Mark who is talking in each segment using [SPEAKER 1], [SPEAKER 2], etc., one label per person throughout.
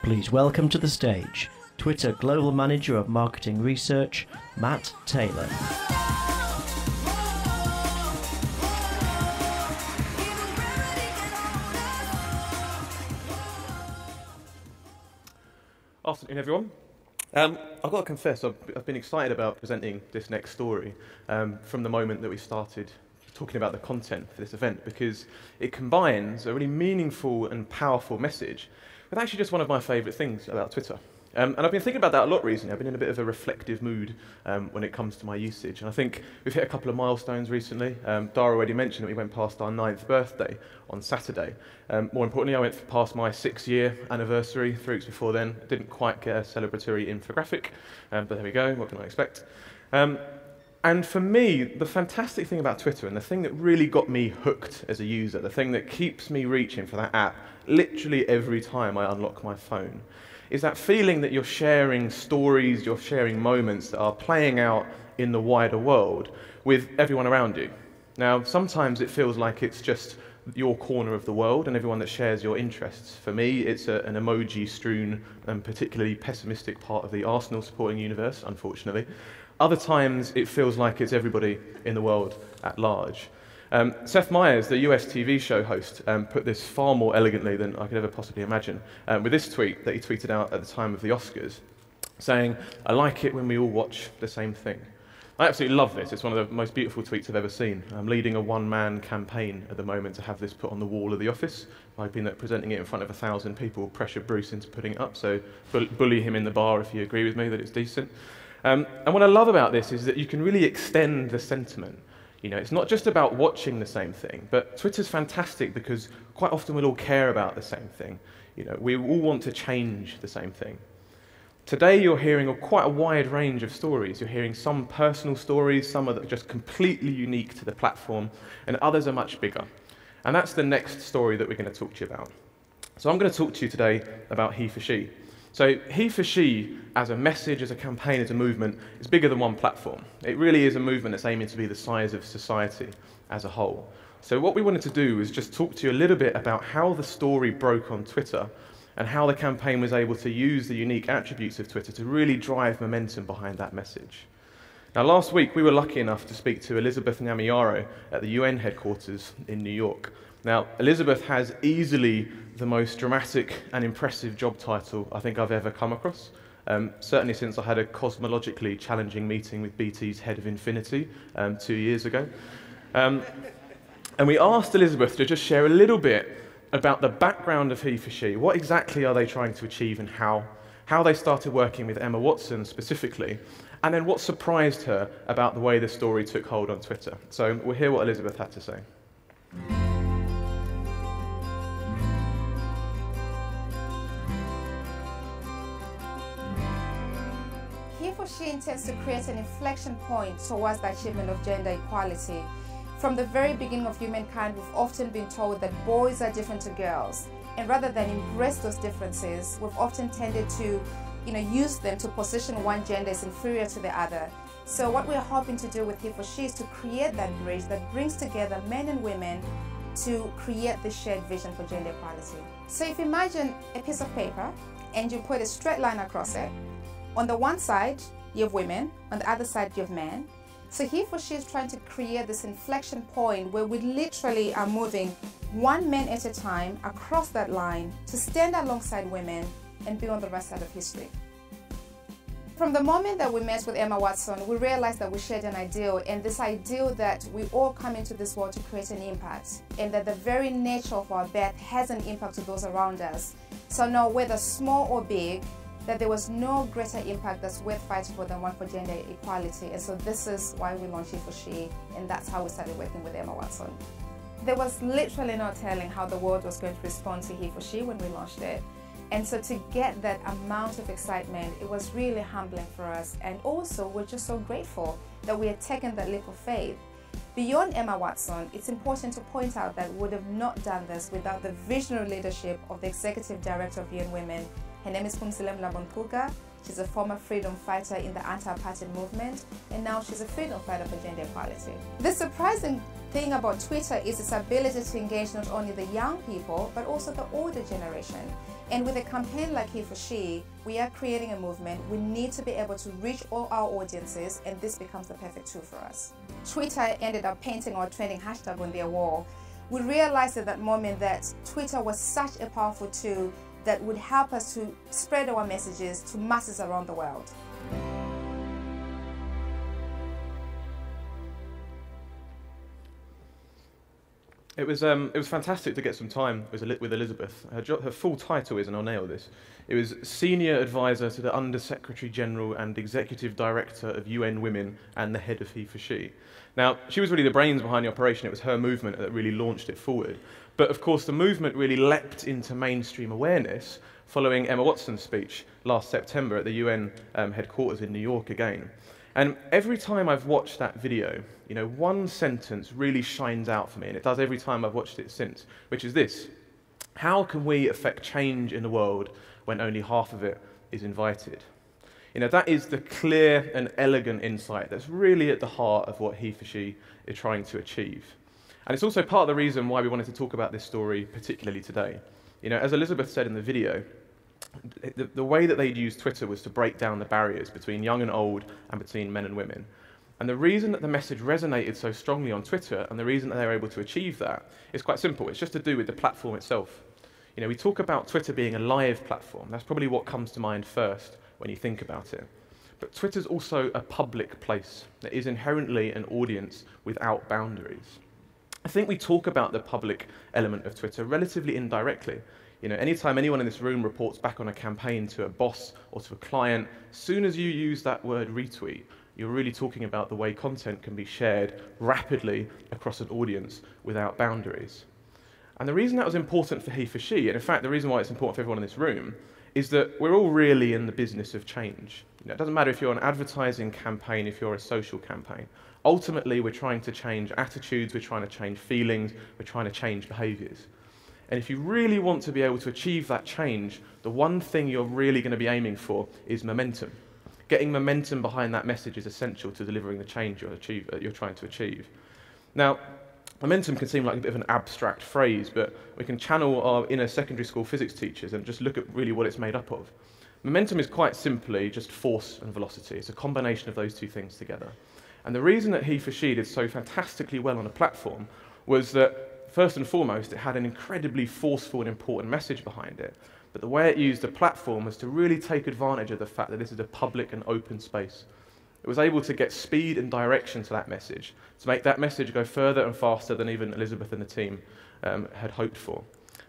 [SPEAKER 1] Please welcome to the stage Twitter Global Manager of Marketing Research, Matt Taylor.
[SPEAKER 2] Afternoon, everyone. I've got to confess, I've been excited about presenting this next story from the moment that we started talking about the content for this event, because it combines a really meaningful and powerful message with actually just one of my favourite things about Twitter. And I've been thinking about that a lot recently. I've been in a bit of a reflective mood when it comes to my usage. And I think we've hit a couple of milestones recently. Dara already mentioned that we went past our 9th birthday on Saturday. More importantly, I went past my 6-year anniversary 3 weeks before then. I didn't quite get a celebratory infographic, but there we go, what can I expect? And for me, the fantastic thing about Twitter, and the thing that really got me hooked as a user, the thing that keeps me reaching for that app literally every time I unlock my phone, is that feeling that you're sharing stories, you're sharing moments that are playing out in the wider world with everyone around you. Now, sometimes it feels like it's just your corner of the world and everyone that shares your interests. For me, it's an emoji-strewn and particularly pessimistic part of the Arsenal supporting universe, unfortunately. Other times, it feels like it's everybody in the world at large. Seth Meyers, the US TV show host, put this far more elegantly than I could ever possibly imagine with this tweet that he tweeted out at the time of the Oscars, saying, "I like it when we all watch the same thing." I absolutely love this. It's one of the most beautiful tweets I've ever seen. I'm leading a one-man campaign at the moment to have this put on the wall of the office, hoping that presenting it in front of 1,000 people will pressure Bruce into putting it up, so bully him in the bar if you agree with me that it's decent. And what I love about this is that you can really extend the sentiment. You know, it's not just about watching the same thing, but Twitter's fantastic because quite often we'll all care about the same thing. You know, we all want to change the same thing. Today you're hearing quite a wide range of stories. You're hearing some personal stories, some are just completely unique to the platform, and others are much bigger. And that's the next story that we're going to talk to you about. So I'm going to talk to you today about He for She. So He for She, as a message, as a campaign, as a movement, is bigger than one platform. It really is a movement that's aiming to be the size of society as a whole. So what we wanted to do was just talk to you a little bit about how the story broke on Twitter and how the campaign was able to use the unique attributes of Twitter to really drive momentum behind that message. Now, last week, we were lucky enough to speak to Elizabeth Nyamiyaro at the UN headquarters in New York. Now, Elizabeth has easily the most dramatic and impressive job title I think I've ever come across, certainly since I had a cosmologically challenging meeting with BT's head of Infinity 2 years ago. And we asked Elizabeth to just share a little bit about the background of He for She. What exactly are they trying to achieve and how they started working with Emma Watson specifically, and then what surprised her about the way the story took hold on Twitter. So we'll hear what Elizabeth had to say.
[SPEAKER 3] He for She intends to create an inflection point towards the achievement of gender equality. From the very beginning of humankind, we've often been told that boys are different to girls, and rather than embrace those differences, we've often tended to, use them to position one gender as inferior to the other. So what we're hoping to do with He for She is to create that bridge that brings together men and women to create this shared vision for gender equality. So if you imagine a piece of paper and you put a straight line across it, on the one side you have women, on the other side you have men. So He for She is trying to create this inflection point where we literally are moving one man at a time across that line to stand alongside women and be on the right side of history. From the moment that we met with Emma Watson, we realized that we shared an ideal, and this ideal that we all come into this world to create an impact, and that the very nature of our birth has an impact to those around us. So now, whether small or big, that there was no greater impact that's worth fighting for than one for gender equality. And so this is why we launched He for She, and that's how we started working with Emma Watson. There was literally no telling how the world was going to respond to He for She when we launched it. And so to get that amount of excitement, it was really humbling for us. And also, we're just so grateful that we had taken that leap of faith. Beyond Emma Watson, it's important to point out that we would have not done this without the visionary leadership of the Executive Director of UN Women. Her name is Phumzile Mlambo-Ngcuka. She's a former freedom fighter in the anti-apartheid movement, and now she's a freedom fighter for gender equality. The surprising thing about Twitter is its ability to engage not only the young people, but also the older generation. And with a campaign like He for She, we are creating a movement. We need to be able to reach all our audiences, and this becomes the perfect tool for us. Twitter ended up painting our trending hashtag on their wall. We realized at that moment that Twitter was such a powerful tool that would help us to spread our messages to masses around the world.
[SPEAKER 2] It was fantastic to get some time with Elizabeth. Her full title is, and I'll nail this, it was Senior Advisor to the Under Secretary General and Executive Director of UN Women and the Head of He for She. Now, she was really the brains behind the operation. It was her movement that really launched it forward. But of course, the movement really leapt into mainstream awareness following Emma Watson's speech last September at the UN headquarters in New York again. And every time I've watched that video, you know, one sentence really shines out for me, and it does every time I've watched it since, which is this: how can we affect change in the world when only half of it is invited? You know, that is the clear and elegant insight that's really at the heart of what He for She is trying to achieve. And it's also part of the reason why we wanted to talk about this story particularly today. You know, as Elizabeth said in the video, the way that they'd used Twitter was to break down the barriers between young and old and between men and women. And the reason that the message resonated so strongly on Twitter, and the reason that they were able to achieve that, is quite simple. It's just to do with the platform itself. You know, we talk about Twitter being a live platform. That's probably what comes to mind first when you think about it. But Twitter's also a public place that is inherently an audience without boundaries. I think we talk about the public element of Twitter relatively indirectly. You know, anytime anyone in this room reports back on a campaign to a boss or to a client, as soon as you use that word retweet, you're really talking about the way content can be shared rapidly across an audience without boundaries. And the reason that was important for He for She, and in fact the reason why it's important for everyone in this room, is that we're all really in the business of change. You know, it doesn't matter if you're an advertising campaign, if you're a social campaign. Ultimately, we're trying to change attitudes, we're trying to change feelings, we're trying to change behaviours. And if you really want to be able to achieve that change, the one thing you're really going to be aiming for is momentum. Getting momentum behind that message is essential to delivering the change you're trying to achieve. Now, momentum can seem like a bit of an abstract phrase, but we can channel our inner secondary school physics teachers and just look at really what it's made up of. Momentum is quite simply just force and velocity. It's a combination of those two things together. And the reason that He for She did so fantastically well on a platform was that, first and foremost, it had an incredibly forceful and important message behind it. But the way it used the platform was to really take advantage of the fact that this is a public and open space. It was able to get speed and direction to that message, to make that message go further and faster than even Elizabeth and the team had hoped for.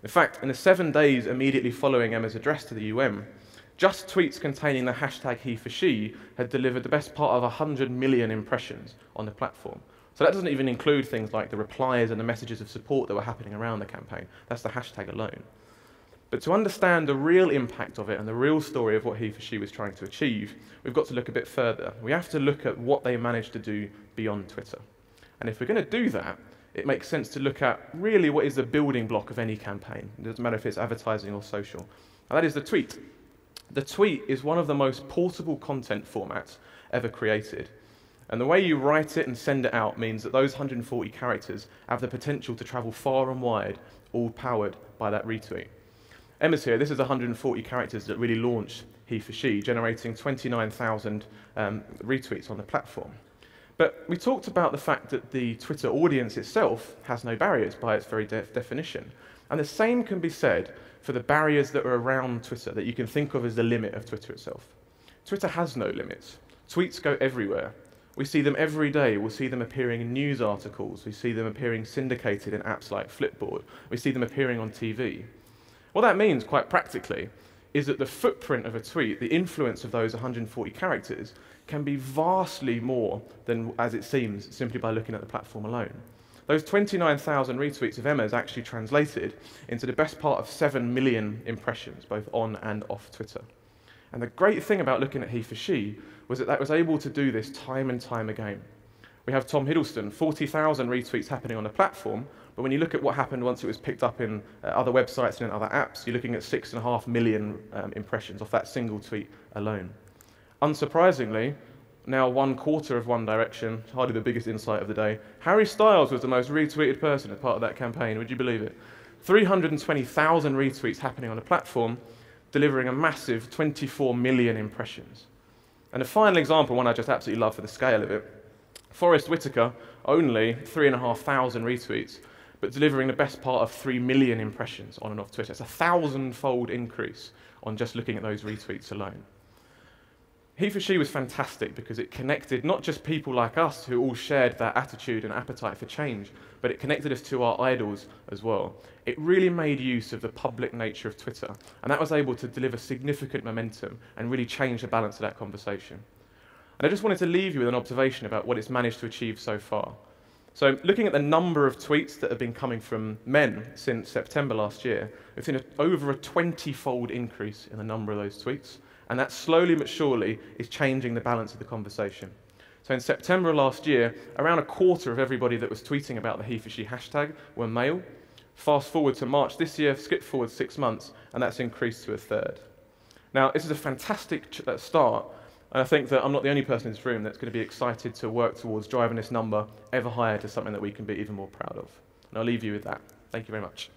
[SPEAKER 2] In fact, in the 7 days immediately following Emma's address to the UN, just tweets containing the hashtag He for She had delivered the best part of 100 million impressions on the platform. So that doesn't even include things like the replies and the messages of support that were happening around the campaign. That's the hashtag alone. But to understand the real impact of it and the real story of what He for She was trying to achieve, we've got to look a bit further. We have to look at what they managed to do beyond Twitter. And if we're going to do that, it makes sense to look at really what is the building block of any campaign. It doesn't matter if it's advertising or social. And that is the tweet. The tweet is one of the most portable content formats ever created. And the way you write it and send it out means that those 140 characters have the potential to travel far and wide, all powered by that retweet. Emma's here. This is 140 characters that really launched He for She, generating 29,000 retweets on the platform. But we talked about the fact that the Twitter audience itself has no barriers by its very definition. And the same can be said for the barriers that are around Twitter, that you can think of as the limit of Twitter itself. Twitter has no limits. Tweets go everywhere. We see them every day. We'll see them appearing in news articles. We see them appearing syndicated in apps like Flipboard. We see them appearing on TV. What that means, quite practically, is that the footprint of a tweet, the influence of those 140 characters, can be vastly more than as it seems simply by looking at the platform alone. Those 29,000 retweets of Emma's actually translated into the best part of 7 million impressions, both on and off Twitter. And the great thing about looking at He for She was that that was able to do this time and time again. We have Tom Hiddleston, 40,000 retweets happening on the platform, but when you look at what happened once it was picked up in other websites and in other apps, you're looking at 6.5 million impressions off that single tweet alone. Unsurprisingly, now 1/4 of One Direction, hardly the biggest insight of the day. Harry Styles was the most retweeted person as part of that campaign, would you believe it? 320,000 retweets happening on the platform, delivering a massive 24 million impressions. And a final example, one I just absolutely love for the scale of it, Forrest Whitaker, only 3,500 retweets, but delivering the best part of 3 million impressions on and off Twitter. It's a 1,000-fold increase on just looking at those retweets alone. He for She was fantastic because it connected not just people like us who all shared that attitude and appetite for change, but it connected us to our idols as well. It really made use of the public nature of Twitter, and that was able to deliver significant momentum and really change the balance of that conversation. And I just wanted to leave you with an observation about what it's managed to achieve so far. So looking at the number of tweets that have been coming from men since September last year, we've seen over a 20-fold increase in the number of those tweets, and that slowly but surely is changing the balance of the conversation. So in September last year, around 1/4 of everybody that was tweeting about the He for She hashtag were male. Fast forward to March this year, skip forward 6 months, and that's increased to 1/3. Now, this is a fantastic start, and I think that I'm not the only person in this room that's going to be excited to work towards driving this number ever higher to something that we can be even more proud of. And I'll leave you with that. Thank you very much.